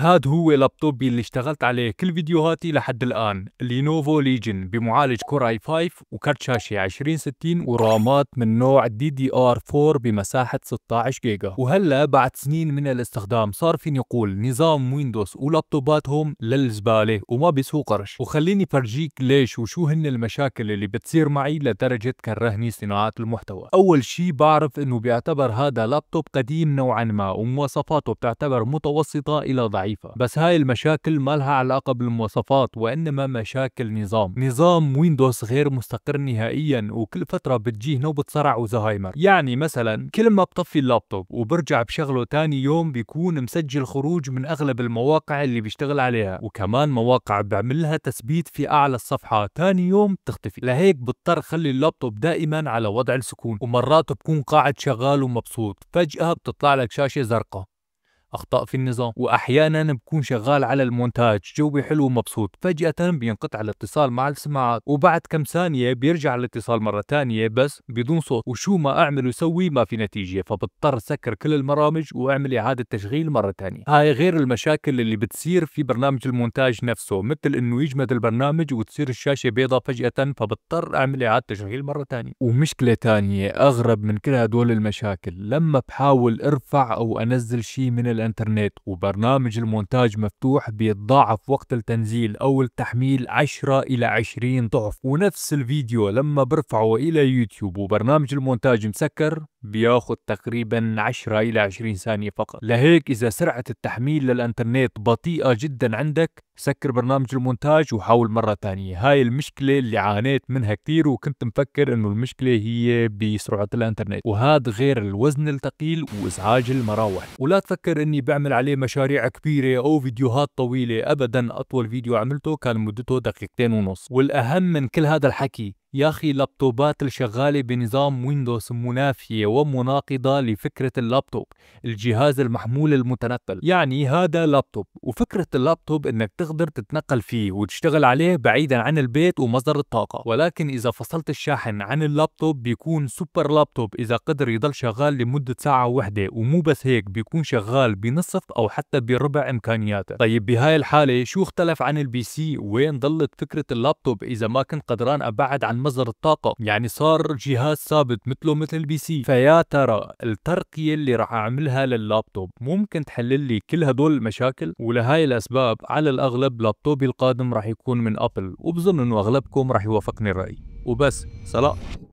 هاد هو لابتوبي اللي اشتغلت عليه كل فيديوهاتي لحد الآن، لينوفو ليجن بمعالج كور اي 5 وكرت شاشة 2060 ورامات من نوع DDR4 بمساحة 16 جيجا. وهلا بعد سنين من الاستخدام صار فيني اقول نظام ويندوز ولابتوباتهم للزبالة وما بيسوق قرش. وخليني فرجيك ليش وشو هن المشاكل اللي بتصير معي لدرجة كرهني صناعة المحتوى. أول شي بعرف انه بيعتبر هذا لابتوب قديم نوعا ما ومواصفاته بتعتبر متوسطة إلى ضعيفة، بس هاي المشاكل ما لها علاقة بالمواصفات وإنما مشاكل نظام ويندوز غير مستقر نهائيا، وكل فترة بتجيه نوبة صرع وزهايمر. يعني مثلا كل ما بطفي اللابتوب وبرجع بشغله تاني يوم بيكون مسجل خروج من أغلب المواقع اللي بيشتغل عليها، وكمان مواقع بعملها تثبيت في أعلى الصفحة تاني يوم تختفي. لهيك بضطر خلي اللابتوب دائما على وضع السكون، ومرات بكون قاعد شغال ومبسوط فجأة بتطلع لك شاشة زرقاء أخطاء في النظام. وأحيانا بكون شغال على المونتاج جوي حلو ومبسوط فجأة بينقطع الاتصال مع السماعات، وبعد كم ثانية بيرجع الاتصال مرة تانية بس بدون صوت، وشو ما أعمل وسوي ما في نتيجة، فبضطر سكر كل البرامج وأعمل إعادة تشغيل مرة تانية. هاي غير المشاكل اللي بتصير في برنامج المونتاج نفسه، مثل إنه يجمد البرنامج وتصير الشاشة بيضاء فجأة فبضطر أعمل إعادة تشغيل مرة تانية. ومشكلة تانية أغرب من كل هدول المشاكل، لما بحاول ارفع أو أنزل شي من الانترنت وبرنامج المونتاج مفتوح بيتضاعف وقت التنزيل او التحميل 10 الى 20 ضعف، ونفس الفيديو لما برفعه الى يوتيوب وبرنامج المونتاج مسكر بياخد تقريبا 10 الى 20 ثانية فقط. لهيك اذا سرعة التحميل للانترنت بطيئة جدا عندك سكر برنامج المونتاج وحاول مرة ثانية. هاي المشكلة اللي عانيت منها كثير وكنت مفكر انه المشكلة هي بسرعة الانترنت، وهذا غير الوزن الثقيل وازعاج المراوح. ولا تفكر اني بعمل عليه مشاريع كبيرة او فيديوهات طويلة، ابدا اطول فيديو عملته كان مدته 2.5 دقائق. والاهم من كل هذا الحكي يا أخي لابتوبات الشغالة بنظام ويندوز منافية ومناقضة لفكرة اللابتوب، الجهاز المحمول المتنقل. يعني هذا لابتوب وفكرة اللابتوب انك تقدر تتنقل فيه وتشتغل عليه بعيدا عن البيت ومصدر الطاقة، ولكن اذا فصلت الشاحن عن اللابتوب بيكون سوبر لابتوب اذا قدر يضل شغال لمدة ساعة واحدة، ومو بس هيك بيكون شغال بنصف او حتى بربع امكانياته. طيب بهاي الحالة شو اختلف عن البي سي؟ وين ضلت فكرة اللابتوب اذا ما كنت قدران ابعد عن مصدر الطاقة؟ يعني صار جهاز ثابت مثله مثل البي سي. فيا ترى الترقية اللي راح اعملها لللابتوب ممكن تحل لي كل هدول المشاكل؟ ولهاي الاسباب على الاغلب لابتوبي القادم راح يكون من ابل، وبظن انه اغلبكم راح يوافقني الرأي. وبس سلام.